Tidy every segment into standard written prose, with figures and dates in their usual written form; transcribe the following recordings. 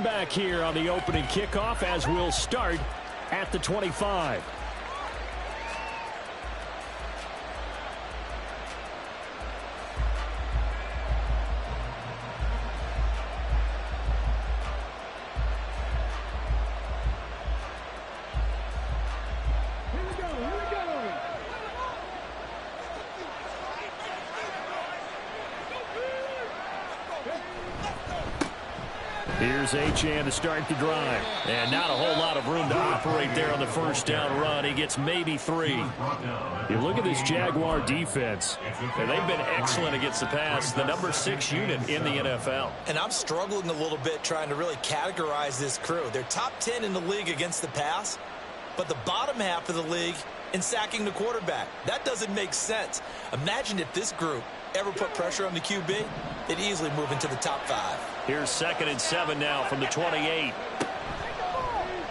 back here on the opening kickoff as we'll start at the 25. Here's Achane to start the drive. And not a whole lot of room to operate there on the first down run. He gets maybe 3. You look at this Jaguar defense, and they've been excellent against the pass, the number 6 unit in the NFL. And I'm struggling a little bit trying to really categorize this crew. They're top 10 in the league against the pass, but the bottom half of the league in sacking the quarterback. That doesn't make sense. Imagine if this group ever put pressure on the QB, they'd easily move into the top 5. Here's 2nd and 7 now from the 28.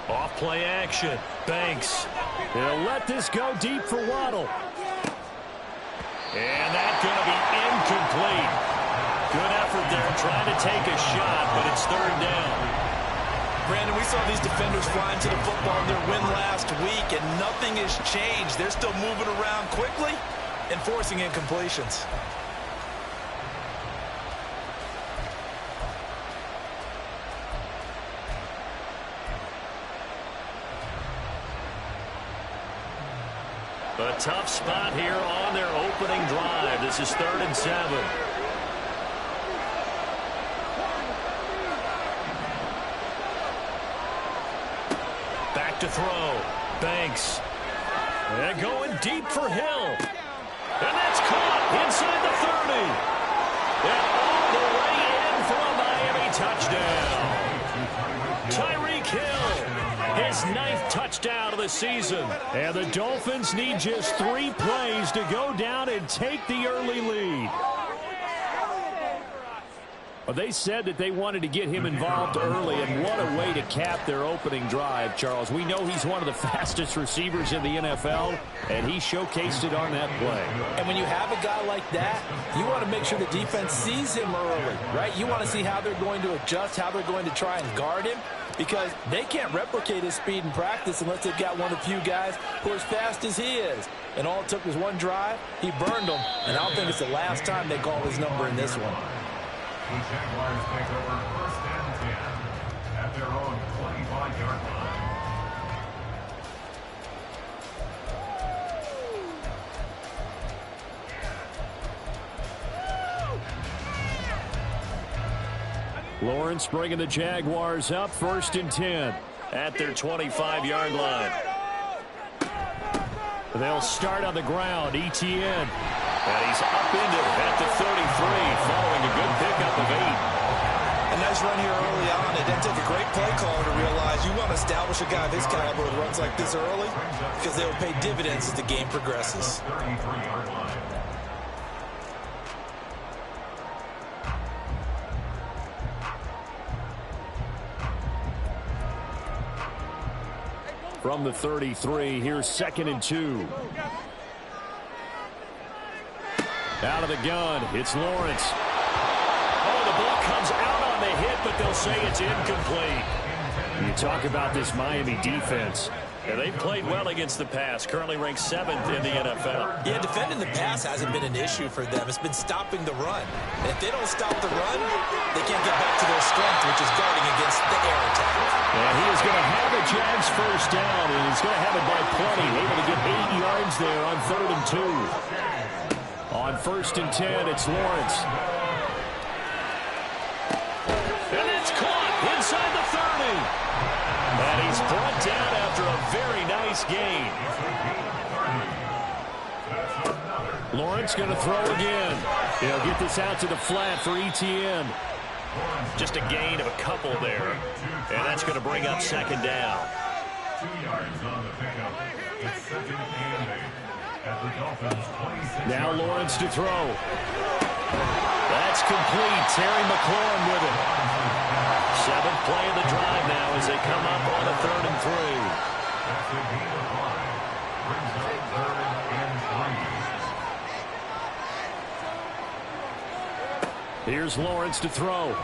Off play action. Banks. He'll let this go deep for Waddle. And that's going to be incomplete. Good effort there trying to take a shot, but it's 3rd down. Brandon, we saw these defenders flying to the football in their win last week, and nothing has changed. They're still moving around quickly and forcing incompletions. A tough spot here on their opening drive. This is 3rd and 7. Back to throw. Banks. And going deep for Hill. And that's caught inside the 30. And all the way in for a Miami touchdown. Tyreek Hill. His 9th touchdown of the season. And the Dolphins need just 3 plays to go down and take the early lead. Well, they said that they wanted to get him involved early, and what a way to cap their opening drive, Charles. We know he's one of the fastest receivers in the NFL, and he showcased it on that play. And when you have a guy like that, you want to make sure the defense sees him early, right? You want to see how they're going to adjust, how they're going to try and guard him, because they can't replicate his speed in practice unless they've got one of the few guys who are as fast as he is. And all it took was one drive. He burned them, and I don't think it's the last time they call his number in this one. The Jaguars take over 1st and 10 at their own 25-yard line. Lawrence bringing the Jaguars up 1st and 10 at their 25-yard line. They'll start on the ground. Etienne. And he's up into it at the 33, following a good pickup of 8. A nice run here early on. It didn't take a great play caller to realize you want to establish a guy of his caliber with runs like this early, because they will pay dividends as the game progresses. From the 33, here's 2nd and 2. Out of the gun, it's Lawrence. Oh, the ball comes out on the hit, but they'll say it's incomplete. You talk about this Miami defense. And they've played well against the pass, currently ranked 7th in the NFL. Yeah, defending the pass hasn't been an issue for them. It's been stopping the run. And if they don't stop the run, they can't get back to their strength, which is guarding against the air attack. And he is going to have a Jags first down, and he's going to have it by plenty. Able to get 8 yards there on 3rd and 2. On 1st and 10, it's Lawrence. And it's caught inside the 30. And he's brought down after a very nice gain. Lawrence going to throw again. He'll get this out to the flat for Etienne. Just a gain of a couple there. And that's going to bring up 2nd down. 2 yards on the pickup. It's 2nd and 8 at the Dolphins' 26. Now Lawrence to throw. That's complete. Terry McLaurin with it. 7th play of the drive now as they come up on a 3rd and 3. That's a gain of 5. Brings up 3rd and 3. Here's Lawrence to throw.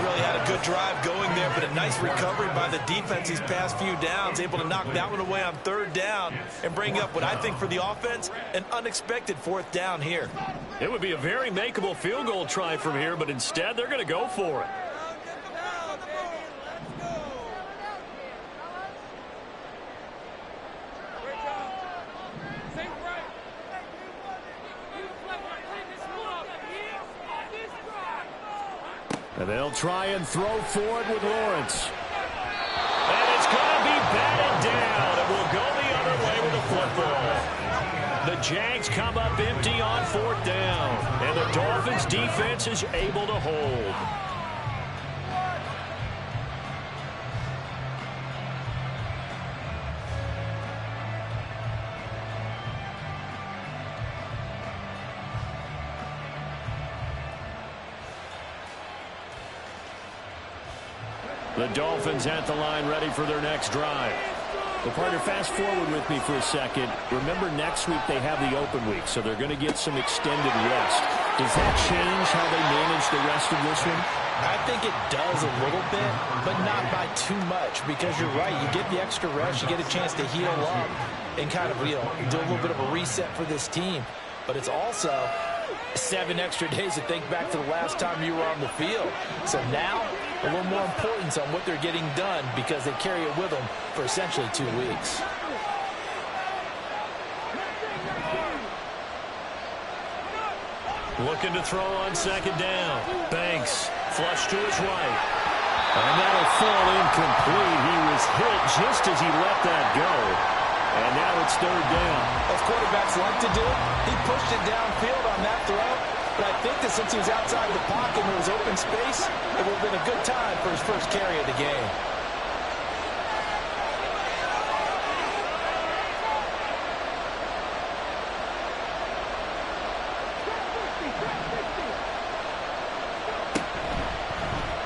really had a good drive going there, but a nice recovery by the defense these past few downs, able to knock that one away on third down and bring up what I think for the offense, an unexpected fourth down here. It would be a very makeable field goal try from here, but instead they're going to go for it. And they'll try and throw forward with Lawrence. And it's going to be batted down. It will go the other way with the football. The Jags come up empty on fourth down. And the Dolphins defense is able to hold. The Dolphins at the line ready for their next drive. Well, partner, fast forward with me for a second. Remember, next week they have the open week, so they're going to get some extended rest. Does that change how they manage the rest of this one? I think it does a little bit, but not by too much, because you're right. You get the extra rest, you get a chance to heal up and kind of, do a little bit of a reset for this team. But it's also 7 extra days to think back to the last time you were on the field. So now, a little more importance on what they're getting done because they carry it with them for essentially 2 weeks. Looking to throw on second down. Banks, flush to his right. And that'll fall incomplete. He was hit just as he let that go. And now it's third down. As quarterbacks like to do, he pushed it downfield on that throw. But I think that since he was outside the pocket and there was open space, it would have been a good time for his first carry of the game.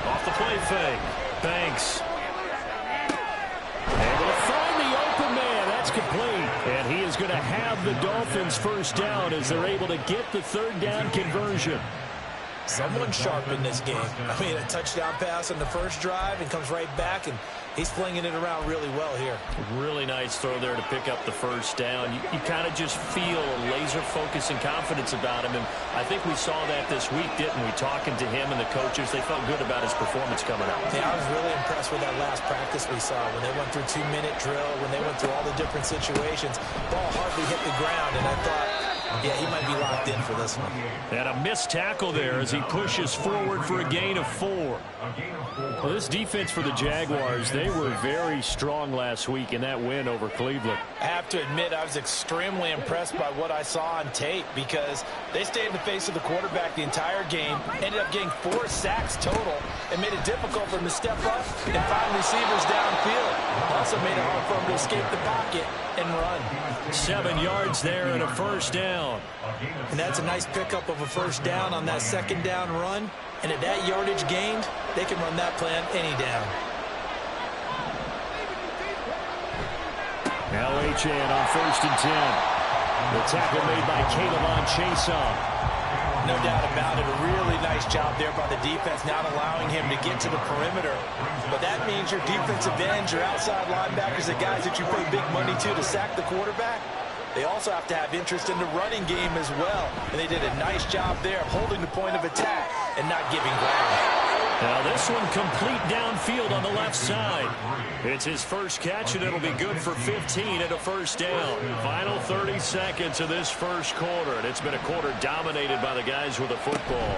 Off the play fake. Banks. Able to find the open man. That's complete. And he is going to have the Dolphins first down as they're able to get the third down conversion. Someone sharp in this game. I mean, a touchdown pass on the first drive and comes right back, and he's flinging it around really well here. Really nice throw there to pick up the first down. You kind of just feel a laser focus and confidence about him, and I think we saw that this week, didn't we? Talking to him and the coaches, they felt good about his performance coming out. Yeah, I was really impressed with that last practice we saw when they went through 2-minute drill, when they went through all the different situations. Ball hardly hit the ground, and I thought, yeah, he might be locked in for this one. And a missed tackle there as he pushes forward for a gain of 4. Well, this defense for the Jaguars, they were very strong last week in that win over Cleveland. I have to admit, I was extremely impressed by what I saw on tape because they stayed in the face of the quarterback the entire game, ended up getting 4 sacks total, and made it difficult for him to step up and find receivers downfield. Also made it hard for him to escape the pocket and run. 7 yards there and a first down. And that's a nice pickup of a first down on that second down run. And at that yardage gained, they can run that plan any down. Now Achane on 1st and 10. The tackle made by Caleb Chason. No doubt about it. A really nice job there by the defense, not allowing him to get to the perimeter. But that means your defensive ends, your outside linebackers, the guys that you pay big money to sack the quarterback, they also have to have interest in the running game as well. And they did a nice job there of holding the point of attack and not giving ground. Now this one complete downfield on the left side. It's his first catch, and it'll be good for 15 and a first down. Final 30 seconds of this first quarter, and it's been a quarter dominated by the guys with the football.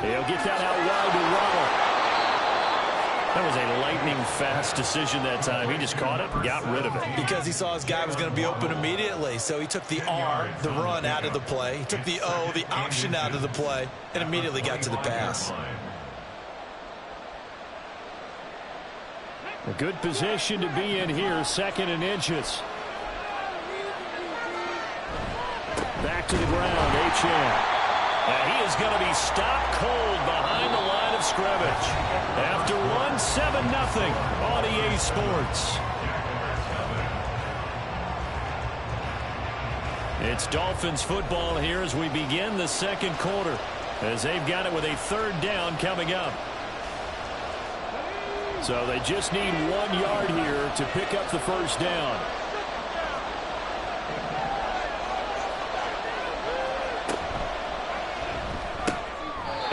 He'll get that out wide to Waddle. That was a lightning-fast decision that time. He just caught it and got rid of it. Because he saw his guy was going to be open immediately. So he took the R, the run, out of the play. He took the O, the option, out of the play, and immediately got to the pass. A good position to be in here, 2nd and inches. Back to the ground, Achane. And he is going to be stopped cold behind the line of scrimmage. After one, 7-0 on EA Sports. It's Dolphins football here as we begin the second quarter. as they've got it with a third down coming up. So they just need 1 yard here to pick up the first down.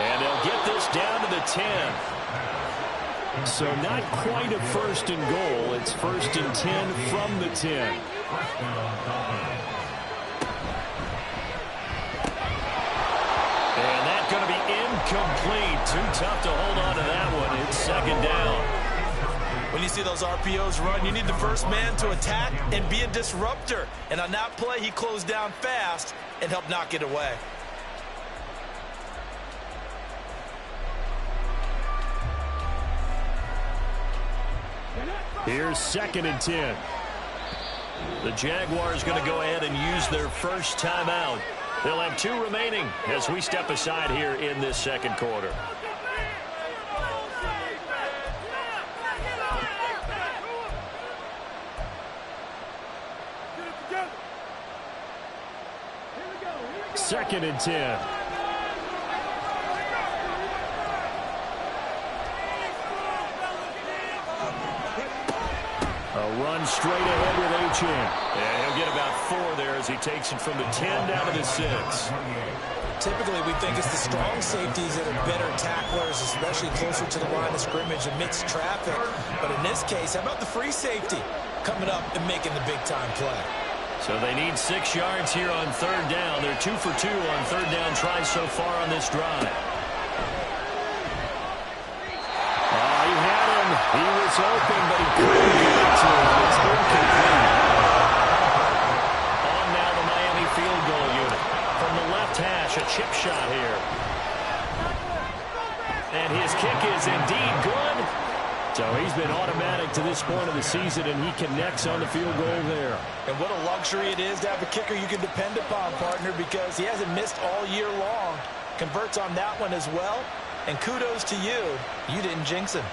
And they'll get this down to the 10. So not quite a first and goal. It's first and 10 from the 10. And that's going to be incomplete. Too tough to hold on to that one. It's second down. When you see those RPOs run, you need the first man to attack and be a disruptor. And on that play, he closed down fast and helped knock it away. Here's second and 10. The Jaguars going to go ahead and use their first timeout. They'll have 2 remaining as we step aside here in this second quarter. Second and 10. A run straight ahead with Achane. And he'll get about 4 there as he takes it from the 10 down to the 6. Typically, we think it's the strong safeties that are better tacklers, especially closer to the line of scrimmage amidst traffic. But in this case, how about the free safety coming up and making the big-time play? So they need 6 yards here on third down. They're 2 for 2 on third down tries so far on this drive. He had him. He was open, but he couldn't get it to him. It's incomplete. On now the Miami field goal unit. From the left hash, a chip shot here. And his kick is indeed good. So he's been automatic to this point of the season, and he connects on the field goal there. And what a luxury it is to have a kicker you can depend upon, partner, because he hasn't missed all year long. Converts on that one as well. And kudos to you. You didn't jinx him.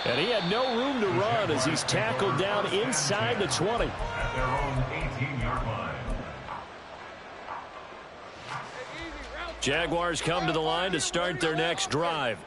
And he had no room to run as he's tackled down inside the 20. At their own 18-yard line. Jaguars come to the line to start their next drive.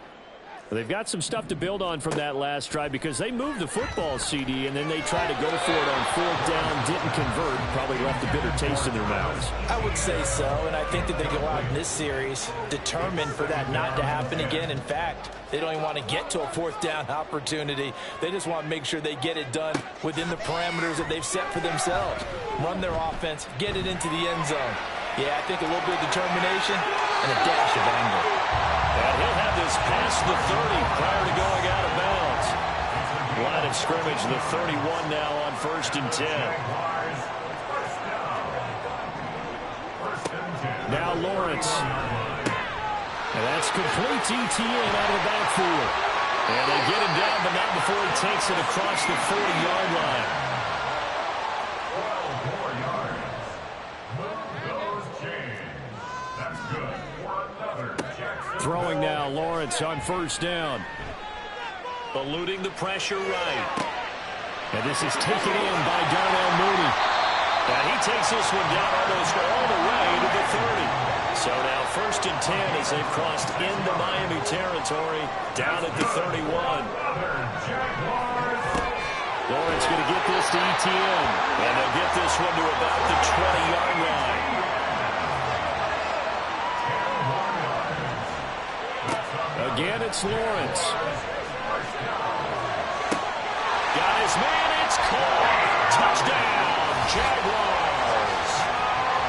They've got some stuff to build on from that last drive because they moved the football, CD, and then they tried to go for it on fourth down, didn't convert, probably left a bitter taste in their mouths. I would say so, and I think that they go out in this series determined for that not to happen again. In fact, they don't even want to get to a fourth down opportunity. They just want to make sure they get it done within the parameters that they've set for themselves. Run their offense, get it into the end zone. Yeah, I think a little bit of determination and a dash of anger. And he'll have this past the 30 prior to going out of bounds. Line of scrimmage, the 31 now on first and 10. Now Lawrence. And that's complete ETN out of the backfield. And they get him down, but not before he takes it across the 40-yard line. Throwing now, Lawrence on first down. Eluding the pressure right. And this is taken in by Darnell Mooney. And he takes this one down almost all the way to the 30. So now first and 10 as they've crossed into Miami territory, down at the 31. Lawrence going to get this to ETN. And they'll get this one to about the 20-yard line. Again, it's Lawrence. Got his man, it's caught. Touchdown, Jaguars.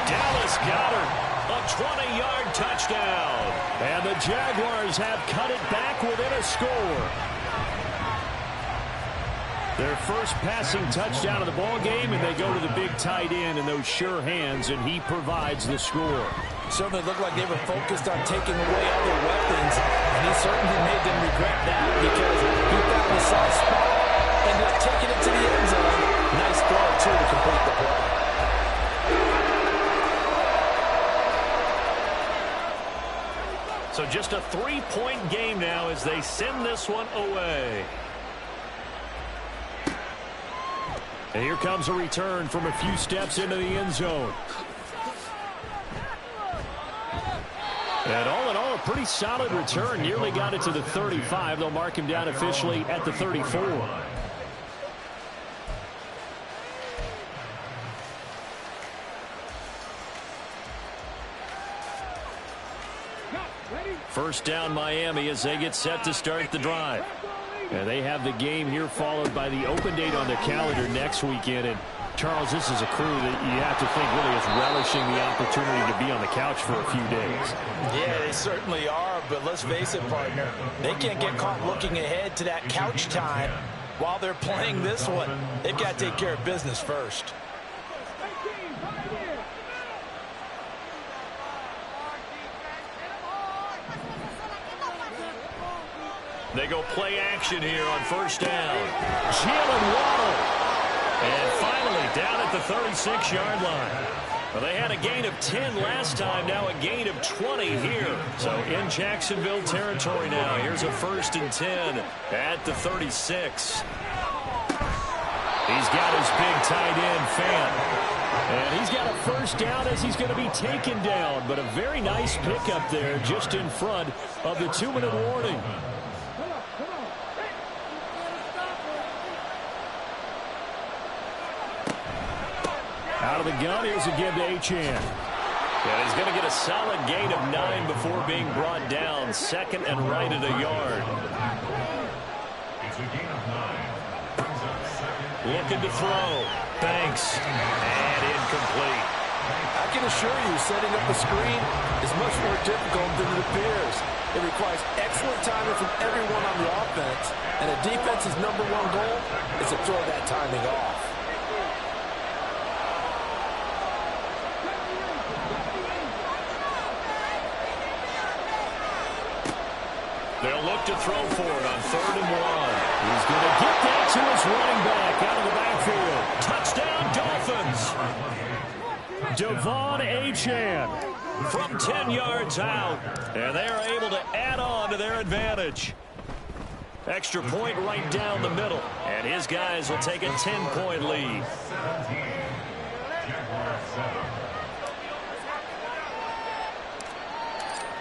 Dallas Goedert, a 20-yard touchdown. And the Jaguars have cut it back within a score. Their first passing touchdown of the ball game, and they go to the big tight end in those sure hands, and he provides the score. Certainly looked like they were focused on taking away all their weapons, and he certainly made them regret that because he found a soft spot, ended up taking it to the end zone. Nice throw, too, to complete the play. So just a 3-point game now as they send this one away. And here comes a return from a few steps into the end zone. And all in all, a pretty solid return. Nearly got it to the 35. They'll mark him down officially at the 34. First down, Miami, as they get set to start the drive. And they have the game here followed by the open date on their calendar next weekend. And Charles, this is a crew that you have to think really is relishing the opportunity to be on the couch for a few days. Yeah, they certainly are, but let's face it, partner. They can't get caught looking ahead to that couch time while they're playing this one. They've got to take care of business first. They go play action here on first down. Jalen Waddle. And finally down at the 36-yard line. Well, they had a gain of 10 last time, now a gain of 20 here. So in Jacksonville territory now. Here's a 1st and 10 at the 36. He's got his big tight end fan. And he's got a first down as he's going to be taken down. But a very nice pickup there just in front of the 2-minute warning. Out of the gun, here's a give to Achane. And he's going to get a solid gain of 9 before being brought down. 2nd and right at a yard. It's a gain of 9. Looking to throw. Banks. And incomplete. I can assure you, setting up the screen is much more difficult than it appears. It requires excellent timing from everyone on the offense, and a defense's #1 goal is to throw that timing off. They'll look to throw for it on 3rd and 1. He's going to get that to his running back out of the backfield. Touchdown, Dolphins. Devon Achane from 10 yards out. And they are able to add on to their advantage. Extra point right down the middle. And his guys will take a 10-point lead.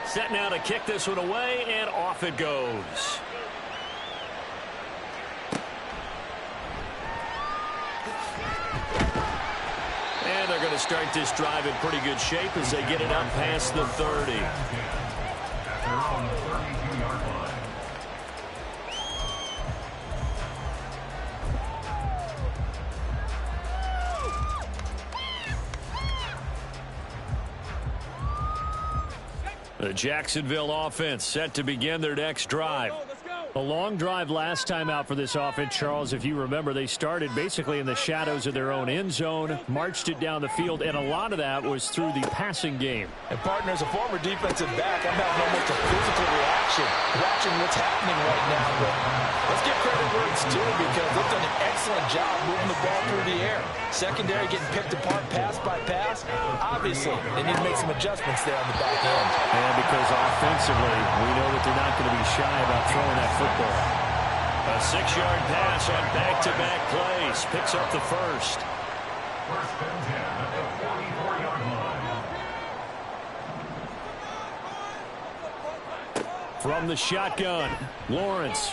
Set now to kick this one away, and off it goes. And they're going to start this drive in pretty good shape as they get it up past the 30. They're on the 32-yard line. The Jacksonville offense set to begin their next drive. A long drive last time out for this offense, Charles. If you remember, they started basically in the shadows of their own end zone, marched it down the field, and a lot of that was through the passing game. And, partner, as a former defensive back, I'm having almost a physical reaction watching what's happening right now. But let's give credit where it's due because they've done an excellent job moving the ball through the air. Secondary getting picked apart pass by pass. Obviously, they need to make some adjustments there on the back end. And because offensively, we know that they're not going to be shy about throwing that football. A 6-yard pass on back-to-back plays. Picks up the first. 1st and 10 at the 44-yard line. From the shotgun, Lawrence.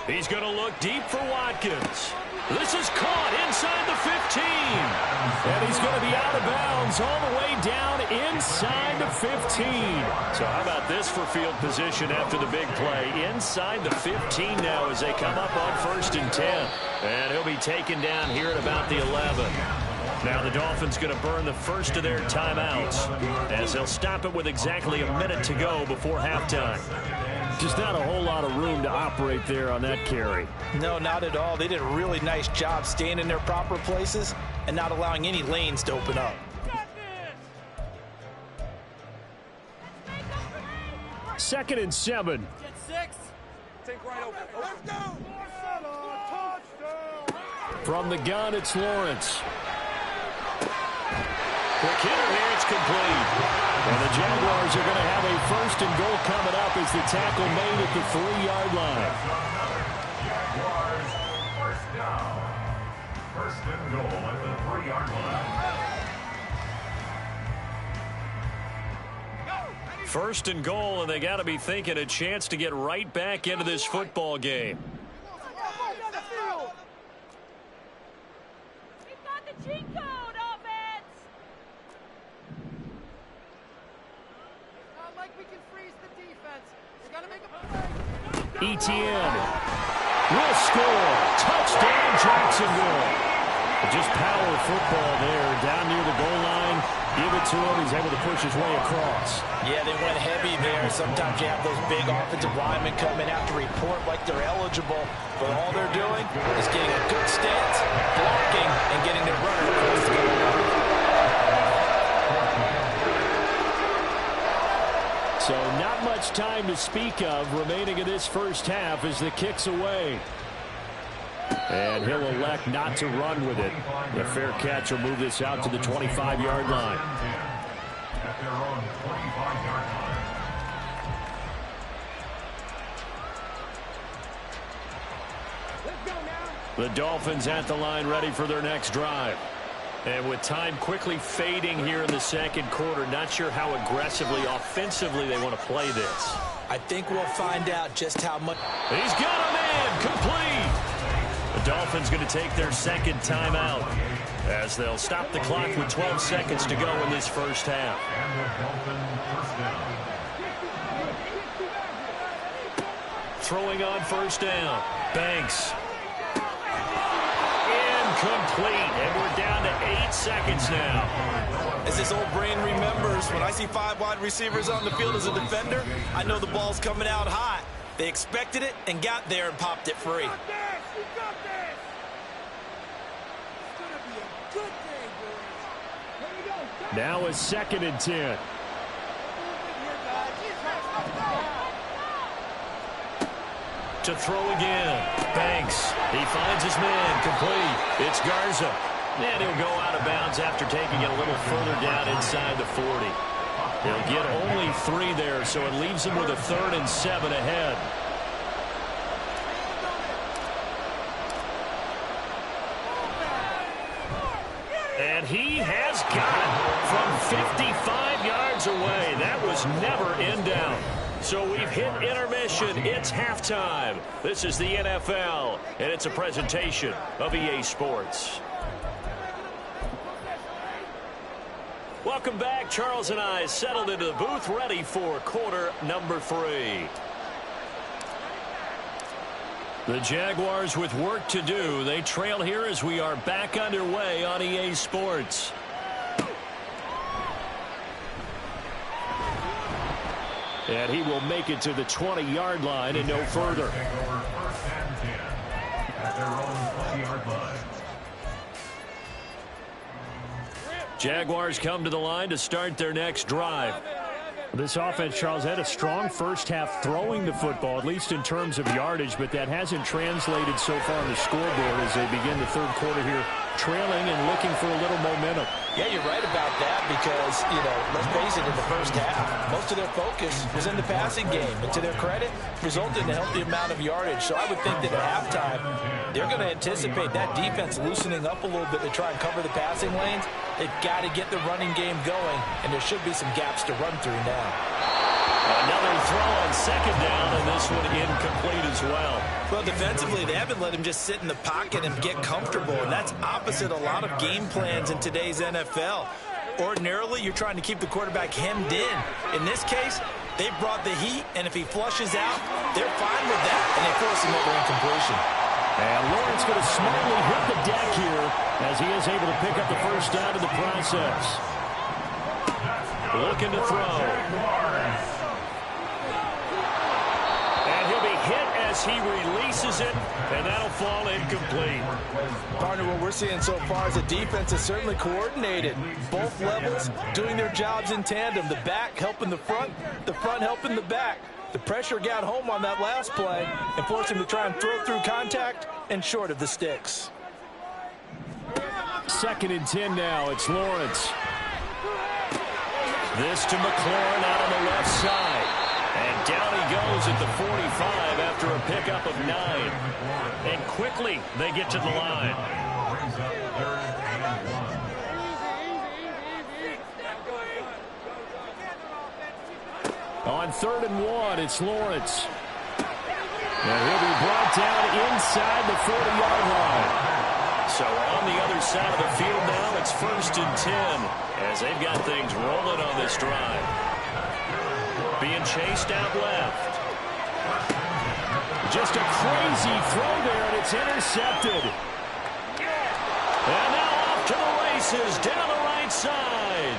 He's going to look deep for Watkins. This is caught inside the 15. And he's going to be out of bounds all the way down inside the 15. So how about this for field position after the big play? Inside the 15 now as they come up on 1st and 10. And he'll be taken down here at about the 11. Now the Dolphins going to burn the first of their timeouts as they'll stop it with exactly a minute to go before halftime. Just not a whole lot of room to operate there on that carry. No, not at all. They did a really nice job staying in their proper places and not allowing any lanes to open up. 2nd and 7. Get 6. Take right open. From the gun, it's Lawrence. Quick hitter here, it's complete. And the Jaguars are going to have a 1st and goal coming up as the tackle made at the 3-yard line. Jaguars, 1st down. First and goal at the 3-yard line. First and goal, and they got to be thinking a chance to get right back into this football game. We've got the cheat code, offense. Not like we can freeze the defense. We got to make a play. Etienne will score. Touchdown, Jacksonville. Just power football there, down near the goal line. Give it to him. He's able to push his way across. Yeah, they went heavy there. Sometimes you have those big offensive linemen coming out to report like they're eligible, but all they're doing is getting a good stance, blocking, and getting their runner across the goal line. So not much time to speak of remaining in this first half as the kick's away. And he'll elect not to run with it. The fair catch will move this out to the 25-yard line. At their own 25-yard line. Let's go now. The Dolphins at the line ready for their next drive. And with time quickly fading here in the second quarter, not sure how aggressively, offensively they want to play this. I think we'll find out just how much. He's got a man complete. The Dolphins going to take their second timeout as they'll stop the clock with 12 seconds to go in this first half. And the Dolphin first down. Throwing on first down. Banks. Incomplete. And we're down to 8 seconds now. As this old brain remembers, when I see 5 wide receivers on the field as a defender, I know the ball's coming out hot. They expected it and got there and popped it free. We got this. It's going to be a good day, boys. Here we go. Now a 2nd and 10. To throw again. Banks. He finds his man. Complete. It's Garza. And he'll go out of bounds after taking it a little further down inside the 40. He'll get only 3 there, so it leaves him with a 3rd and 7 ahead. And he has got it from 55 yards away. That was never in doubt. So we've hit intermission. It's halftime. This is the NFL, and it's a presentation of EA Sports. Welcome back. Charles and I settled into the booth, ready for quarter number 3. The Jaguars with work to do. They trail here as we are back underway on EA Sports. And he will make it to the 20-yard line and no further. Take over first and 10 at their own 20-yard line. Jaguars come to the line to start their next drive. This offense, Charles, had a strong first half throwing the football, at least in terms of yardage, but that hasn't translated so far on the scoreboard as they begin the third quarter here, trailing and looking for a little momentum. Yeah, you're right about that because, let's face it, in the first half, most of their focus was in the passing game. And to their credit, resulted in a healthy amount of yardage. So I would think that at halftime, they're going to anticipate that defense loosening up a little bit to try and cover the passing lanes. They've got to get the running game going, and there should be some gaps to run through now. Another throw on second down, and this one incomplete as well. Well, defensively, they haven't let him just sit in the pocket and get comfortable, and that's opposite a lot of game plans in today's NFL. Ordinarily, you're trying to keep the quarterback hemmed in. In this case, they brought the heat, and if he flushes out, they're fine with that, and they force another incompletion. And Lawrence going to smartly hit the deck here as he is able to pick up the first down in the process. Looking to throw. As he releases it, and that'll fall incomplete. Partner, what we're seeing so far is the defense is certainly coordinated. Both levels doing their jobs in tandem. The back helping the front helping the back. The pressure got home on that last play and forced him to try and throw through contact and short of the sticks. 2nd and 10 now. It's Lawrence. This to McLaurin out on the left side. And down he goes at the 45 after a pickup of 9. And quickly they get to the line. brings up 3rd and 1. On 3rd and 1, it's Lawrence. And he'll be brought down inside the 40-yard line. So on the other side of the field now, it's 1st and 10 as they've got things rolling on this drive. Being chased out left. Just a crazy throw there, and it's intercepted. And now off to the races, down the right side.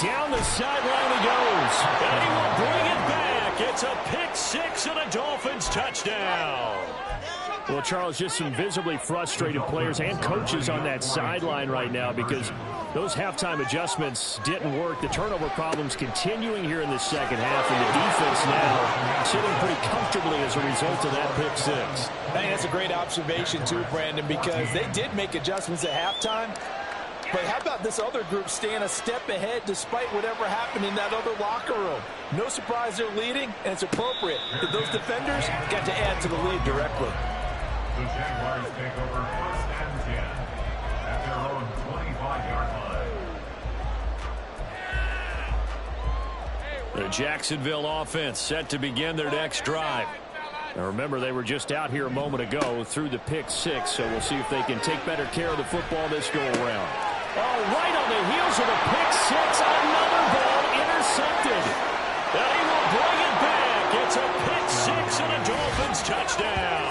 Down the sideline he goes. And he will bring it back. It's a pick six and a Dolphins touchdown. Well, Charles, just some visibly frustrated players and coaches on that sideline right now because those halftime adjustments didn't work. The turnover problems continuing here in the second half, and the defense now sitting pretty comfortably as a result of that pick six. I think that's a great observation, too, Brandon, because they did make adjustments at halftime. But how about this other group staying a step ahead despite whatever happened in that other locker room? No surprise they're leading, and it's appropriate. Those defenders got to add to the lead directly. The Jaguars take over 1st and 10 at their own 25-yard line. The Jacksonville offense set to begin their next drive. Now remember, they were just out here a moment ago through the pick six, so we'll see if they can take better care of the football this go-around. Oh, right on the heels of the pick six, another ball intercepted. And he will bring it back. It's a pick six and a Dolphins touchdown.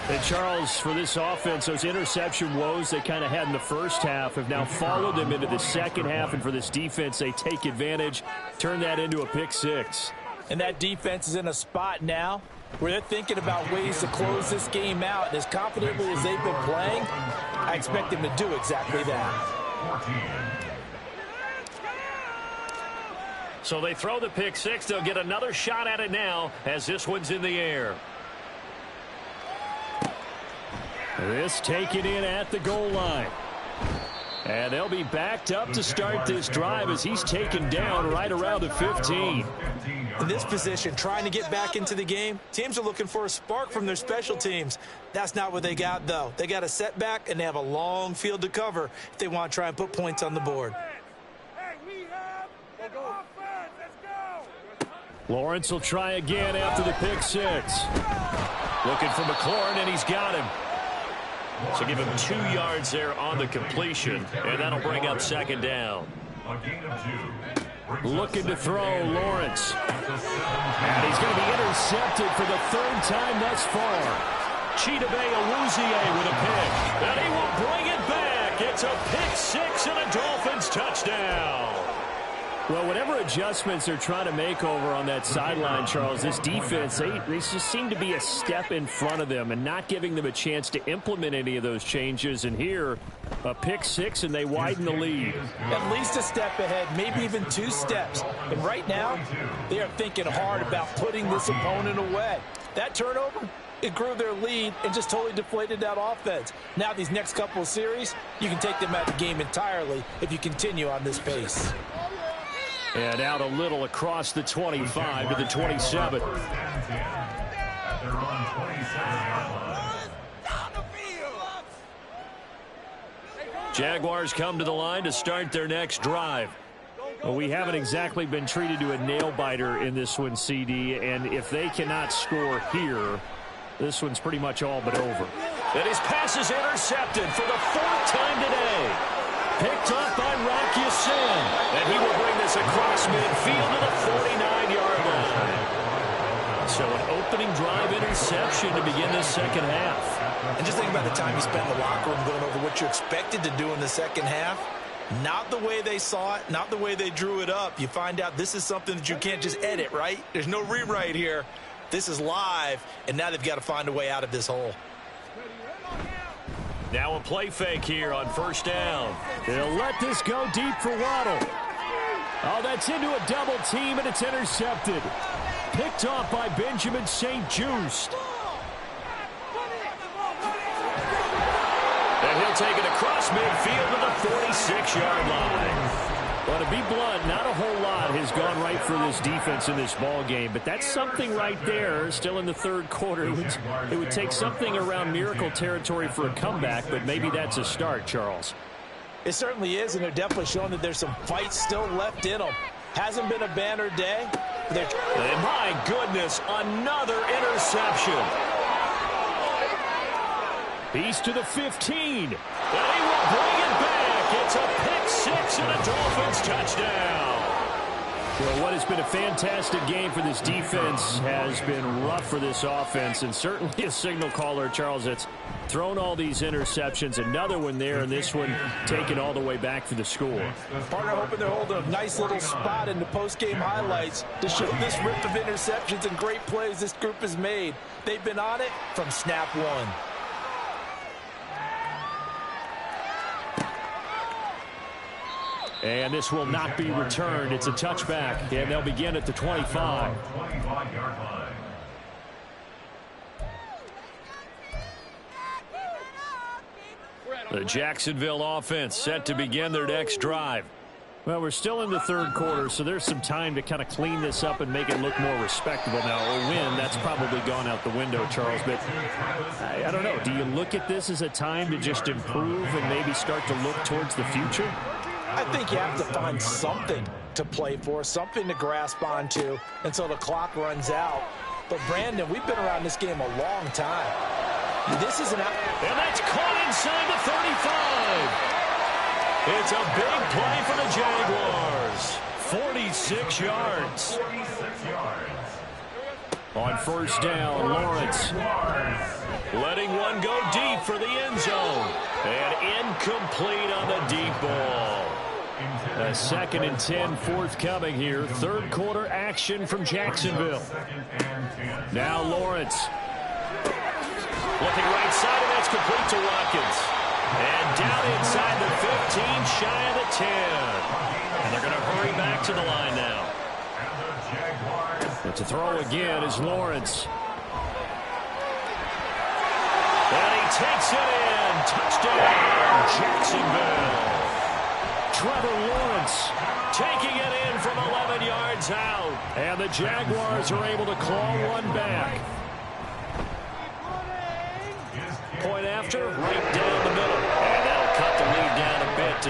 And Charles, for this offense, those interception woes they kind of had in the first half have now followed them into the second half, and for this defense, they take advantage, turn that into a pick six. And that defense is in a spot now where they're thinking about ways to close this game out. And as confidently as they've been playing, I expect them to do exactly that. 14. So they throw the pick six. They'll get another shot at it now as this one's in the air. This taken in at the goal line. And they'll be backed up to start this drive as he's taken down right around the 15. In this position, trying to get back into the game, teams are looking for a spark from their special teams. That's not what they got, though. They got a setback, and they have a long field to cover if they want to try and put points on the board. Lawrence will try again after the pick six. Looking for McLaurin, and he's got him. So give him 2 yards there on the completion, and that'll bring up second down. A gain of 2. Looking to throw, Lawrence. And he's going to be intercepted for the 3rd time thus far. Chidobe Awuzie with a pick, and he will bring it back. It's a pick six and a Dolphins touchdown. Well, whatever adjustments they're trying to make over on that sideline, Charles, this defense, they just seem to be a step in front of them and not giving them a chance to implement any of those changes. And here, a pick six, and they widen the lead. At least a step ahead, maybe even 2 steps. And right now, they are thinking hard about putting this opponent away. That turnover, it grew their lead and just totally deflated that offense. Now these next couple of series, you can take them out of the game entirely if you continue on this pace. And out a little across the 25 to the 27. Jaguars come to the line to start their next drive. Well, we haven't exactly been treated to a nail-biter in this one, CD, and if they cannot score here, this one's pretty much all but over. And his pass is intercepted for the 4th time today. Picked up by Rocky Sin, and he will bring this across midfield to the 49-yard line. So an opening drive interception to begin this second half. And just think about the time you spent in the locker room going over what you expected to do in the second half. Not the way they saw it, not the way they drew it up. You find out this is something that you can't just edit, right? There's no rewrite here. This is live, and now they've got to find a way out of this hole. Now a play fake here on 1st down. They'll let this go deep for Waddle. Oh, that's into a double team, and it's intercepted. Picked off by Benjamin St-Juste. And he'll take it across midfield to the 46-yard line. Well, to be blunt, not a whole lot has gone right for this defense in this ball game, but that's something right there. Still in the third quarter, it would take something around miracle territory for a comeback, but maybe that's a start, Charles. It certainly is, and they're definitely showing that there's some fight still left in them. Hasn't been a banner day. And my goodness, another interception. He's to the 15. And he will bring it back. It's a pick six and a Dolphins touchdown. Well, what has been a fantastic game for this defense has been rough for this offense, and certainly a signal caller, Charles, that's thrown all these interceptions. Another one there, and this one taken all the way back for the score. Partner hoping they're holding a nice little spot in the post-game highlights to show this rip of interceptions and great plays this group has made. They've been on it from snap one. And this will not be returned. It's a touchback, and they'll begin at the 25. The Jacksonville offense set to begin their next drive. Well, we're still in the third quarter, so there's some time to kind of clean this up and make it look more respectable. Now, a win, that's probably gone out the window, Charles. But I don't know. Do you look at this as a time to just improve and maybe start to look towards the future? I think you have to find something to play for, something to grasp onto until the clock runs out. But, Brandon, we've been around this game a long time. This is an out. And that's caught inside the 35. It's a big play for the Jaguars. 46 yards. On first down, Lawrence. Letting one go deep for the end zone. And incomplete on the deep ball. A 2nd and 10 forthcoming here. Third quarter action from Jacksonville. Now Lawrence. Looking right side, and that's complete to Watkins. And down inside the 15, shy of the 10. And they're going to hurry back to the line now. But to throw again is Lawrence. And he takes it in. Touchdown, Jacksonville. Trevor Lawrence taking it in from 11 yards out. And the Jaguars are able to claw one back. Point after, right down the middle. And that'll cut the lead down a bit to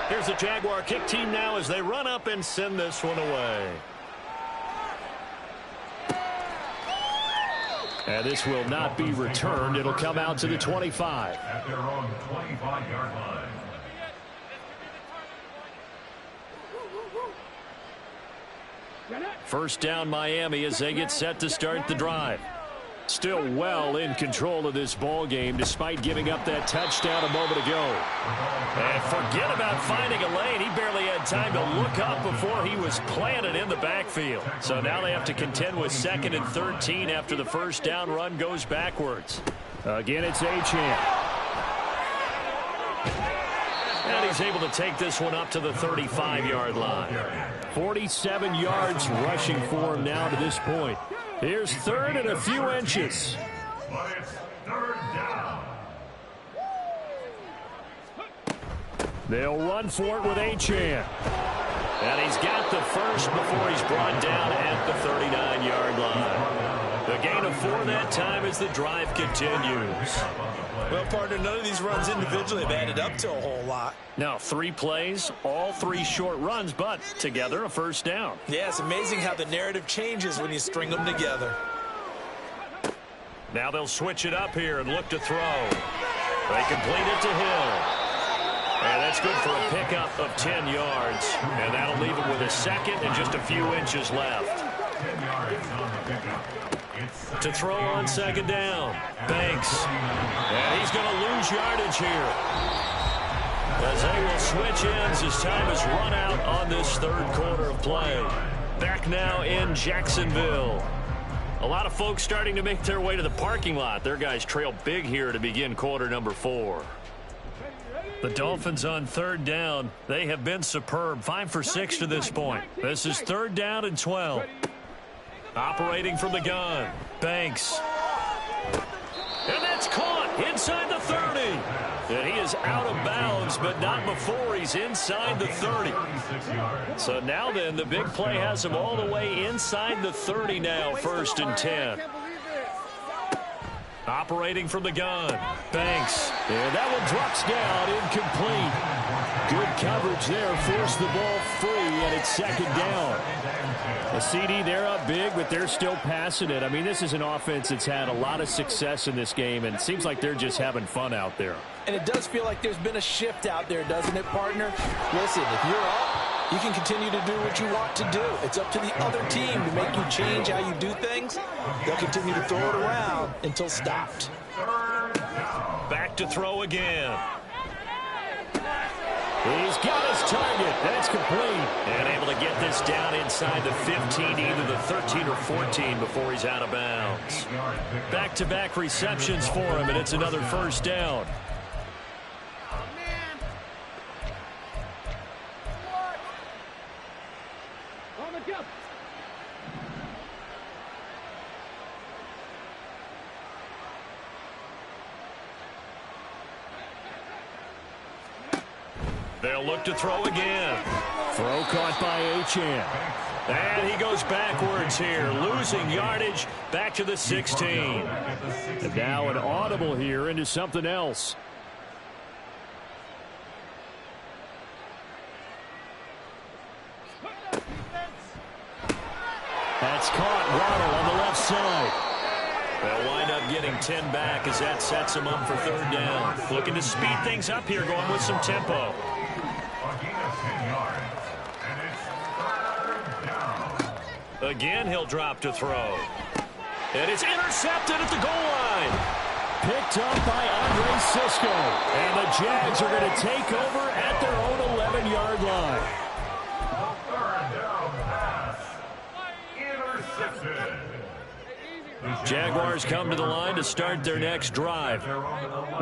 28. Here's the Jaguar kick team now as they run up and send this one away. And this will not be returned. It'll come out to the 25. At their own 25-yard line. First down Miami as they get set to start the drive. Still well in control of this ball game despite giving up that touchdown a moment ago. And forget about finding a lane. He barely had time to look up before he was planted in the backfield. So now they have to contend with 2nd and 13 after the first down run goes backwards. Again, it's Achane. And he's able to take this one up to the 35-yard line. 47 yards rushing for him now to this point. Here's 3rd and a few inches. But it's 3rd down. They'll run for it with Achane. And he's got the first before he's brought down at the 39-yard line. The gain of 4 that time as the drive continues. Well, partner, none of these runs individually have added up to a whole lot. Now 3 plays, all 3 short runs, but together a first down. Yeah, it's amazing how the narrative changes when you string them together. Now they'll switch it up here and look to throw. They complete it to Hill. And that's good for a pickup of 10 yards. And that'll leave him with a 2nd and just a few inches left. 10 yards on the pickup. To throw on 2nd down. Banks. And he's going to lose yardage here. As they will switch ends as time has run out on this 3rd quarter of play. Back now in Jacksonville. A lot of folks starting to make their way to the parking lot. Their guys trail big here to begin quarter number 4. The Dolphins on 3rd down. They have been superb. 5 for 6 to this point. This is 3rd down and 12. Operating from the gun. Banks. And that's caught inside inside the 30. And he is out of bounds, but not before he's inside the 30. So now then, the big play has him all the way inside the 30 now, 1st and 10. Operating from the gun. Banks. And that one drops down, incomplete. Good coverage there. Forced the ball free, and it's 2nd down. A CD, they're up big, but they're still passing it. I mean, this is an offense that's had a lot of success in this game, and it seems like they're just having fun out there. And it does feel like there's been a shift out there, doesn't it, partner? Listen, if you're up, you can continue to do what you want to do. It's up to the other team to make you change how you do things. They'll continue to throw it around until stopped. Back to throw again. He's got his target. That's complete. And able to get this down inside the 15, either the 13 or 14 before he's out of bounds. Back-to-back receptions for him, and it's another 1st down. They'll look to throw again. Throw caught by Achane. And he goes backwards here, losing yardage back to the 16. And now an audible here into something else. That's caught. Waddle on the left side. They'll wind up getting 10 back as that sets him up for 3rd down. Looking to speed things up here, going with some tempo. Again, he'll drop to throw. And it's intercepted at the goal line. Picked up by Andre Cisco. And the Jags are going to take over at their own 11-yard line. Jaguars come to the line to start their next drive.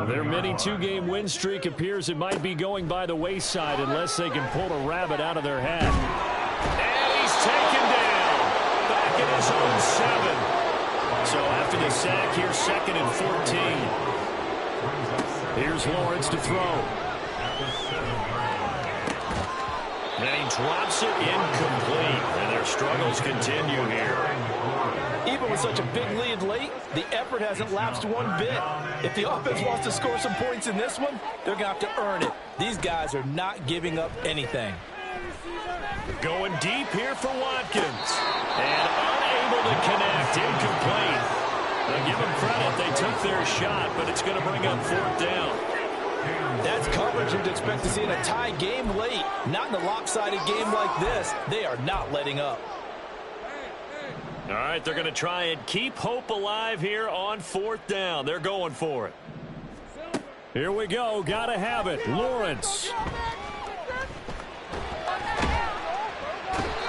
Their mini 2-game win streak appears it might be going by the wayside unless they can pull a rabbit out of their hat. And he's taken down back in his own 7. So after the sack, here's 2nd and 14. Here's Lawrence to throw. And he drops it incomplete. And their struggles continue here. Even with such a big lead late, the effort hasn't lapsed one bit. If the offense wants to score some points in this one, they're going to have to earn it. These guys are not giving up anything. Going deep here for Watkins. And unable to connect. Incomplete. Now give them credit. They took their shot, but it's going to bring up 4th down. That's coverage you'd expect to see in a tie game late. Not in a lopsided game like this. They are not letting up. All right, they're going to try and keep hope alive here on 4th down. They're going for it. Here we go. Got to have it. Lawrence.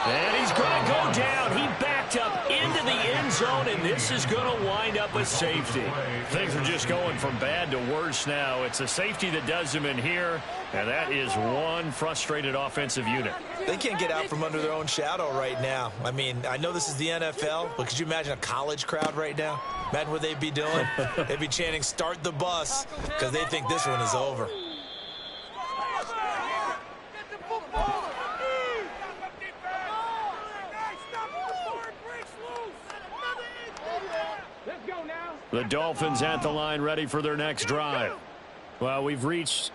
And he's going to go down. He backed up into the end zone, and this is going to wind up a safety. Things are just going from bad to worse now. It's a safety that does him in here, and that is one frustrated offensive unit. They can't get out from under their own shadow right now. I mean, I know this is the NFL, but could you imagine a college crowd right now? Imagine what they'd be doing. They'd be chanting, "Start the bus," because they think this one is over. The Dolphins at the line ready for their next drive. Well, we've reached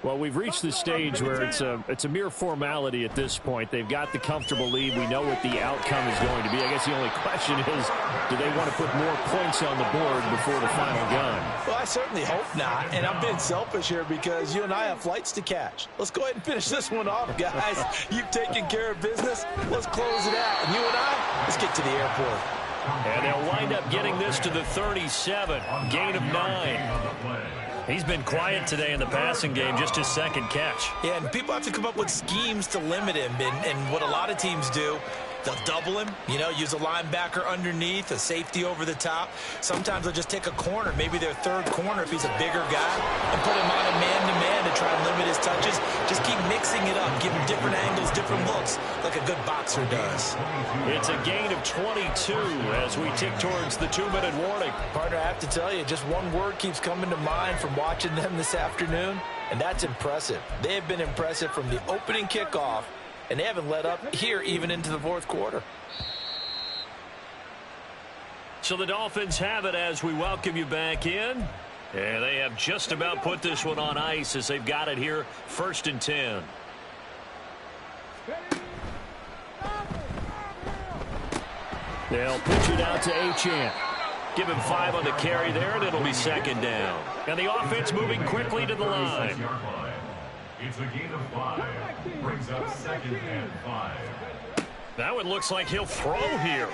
the stage where it's a mere formality at this point. They've got the comfortable lead. We know what the outcome is going to be. I guess the only question is, do they want to put more points on the board before the final gun? Well, I certainly hope not, and I'm being selfish here because you and I have flights to catch. Let's go ahead and finish this one off, guys. You've taken care of business. Let's close it out. And you and I, let's get to the airport. And they'll wind up getting this to the 37. Gain of 9. He's been quiet today in the passing game, just his 2nd catch. Yeah, and people have to come up with schemes to limit him. And what a lot of teams do They'll double him, use a linebacker underneath, a safety over the top. Sometimes they'll just take a corner, maybe their third corner if he's a bigger guy, and put him on a man-to-man to try and limit his touches. Just keep mixing it up, give him different angles, different looks, like a good boxer does. It's a gain of 22 as we tick towards the 2-minute warning. Partner, I have to tell you, just one word keeps coming to mind from watching them this afternoon, and that's impressive. They have been impressive from the opening kickoff, and they haven't let up here even into the fourth quarter. So the Dolphins have it as we welcome you back in. And they have just about put this one on ice as they've got it here, 1st and 10. They'll pitch it out to Achane. Give him 5 on the carry there, and it'll be 2nd down. And the offense moving quickly to the line. It's a gain of 5. Brings up 2nd and 5. That one looks like he'll throw here.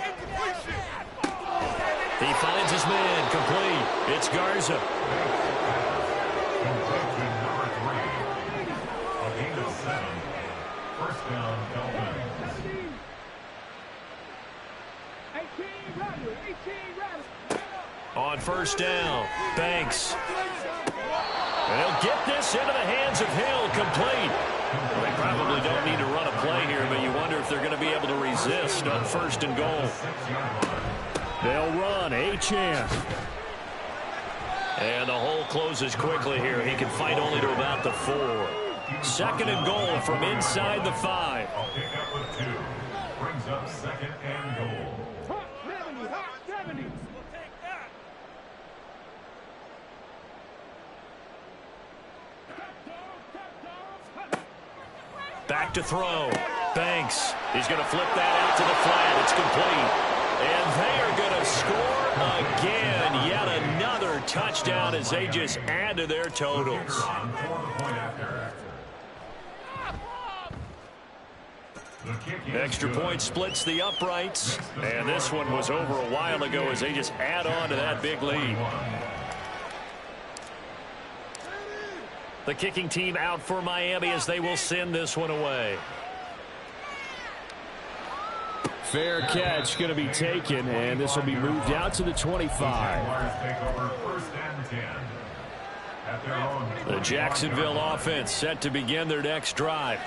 He finds his man, complete. It's Garza. Complete to number 3. A gain of 7. 1st down, Dolphins. On 1st down, Banks. And he'll get this into the hands of Hill, complete. Well, they probably don't need to run a play here, but you wonder if they're going to be able to resist on 1st and goal. They'll run, Achane. And the hole closes quickly here. He can fight only to about the 4. 2nd and goal from inside the 5. I'll pick up with 2. Brings up 2nd and goal. Back to throw. Banks. He's going to flip that out to the flat. It's complete. And they are going to score again. Yet another touchdown as they just add to their totals. Extra point splits the uprights. And this one was over a while ago as they just add on to that big lead. The kicking team out for Miami as they will send this one away. Fair catch going to be taken, and this will be moved out to the 25. The Jacksonville offense set to begin their next drive.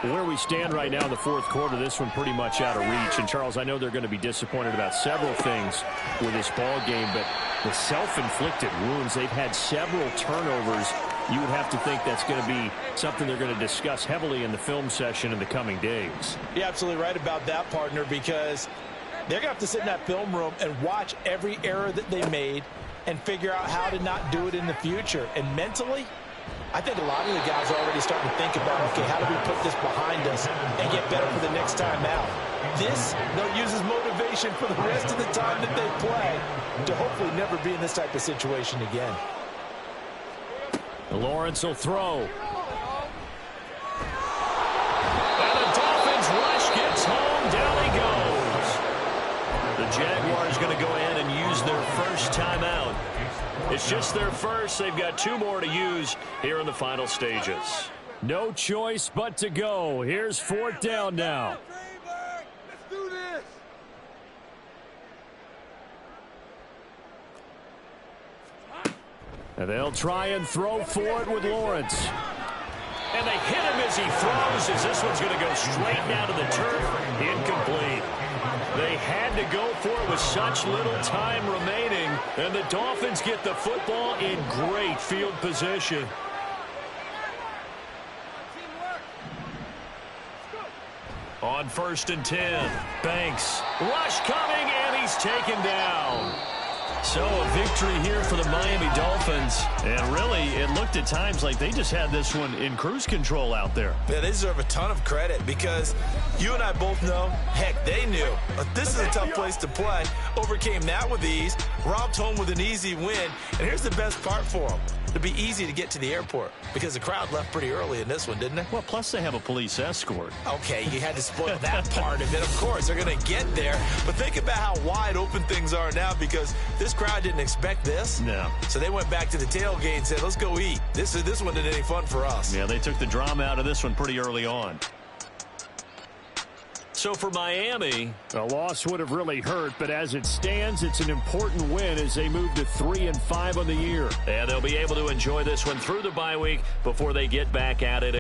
Where we stand right now in the fourth quarter, this one pretty much out of reach. And, Charles, I know they're going to be disappointed about several things with this ball game, but the self-inflicted wounds, they've had several turnovers. You would have to think that's going to be something they're going to discuss heavily in the film session in the coming days. You're absolutely right about that, partner, because they're going to have to sit in that film room and watch every error that they made and figure out how to not do it in the future. And mentally, I think a lot of the guys are already starting to think about, okay, how do we put this behind us and get better for the next time out? This, they'll use as motivation for the rest of the time that they play to hopefully never be in this type of situation again. Lawrence will throw. And the Dolphins rush gets home. Down he goes. The Jaguars going to go ahead and use their first timeout. It's just their first. They've got 2 more to use here in the final stages. No choice but to go. Here's 4th down now. Let's do this. And they'll try and throw for it with Lawrence. And they hit him as he throws, as this one's going to go straight down to the turf. Incomplete. They had to go for it with such little time remaining, and the Dolphins get the football in great field position. On 1st and 10, Banks. Rush coming, and he's taken down. So a victory here for the Miami Dolphins. And really, it looked at times like they just had this one in cruise control out there. Yeah, they deserve a ton of credit because you and I both know, heck, they knew. This is a tough place to play. Overcame that with ease. Robbed home with an easy win. And here's the best part for them. It'd be easy to get to the airport because the crowd left pretty early in this one, didn't it? Well, plus they have a police escort. Okay, you had to spoil that part of it. Of course, they're going to get there. But think about how wide open things are now because this crowd didn't expect this. No. So they went back to the tailgate and said, let's go eat. This one isn't any fun for us. Yeah, they took the drama out of this one pretty early on. So for Miami, a loss would have really hurt, but as it stands, it's an important win as they move to 3-5 on the year. And they'll be able to enjoy this one through the bye week before they get back at it.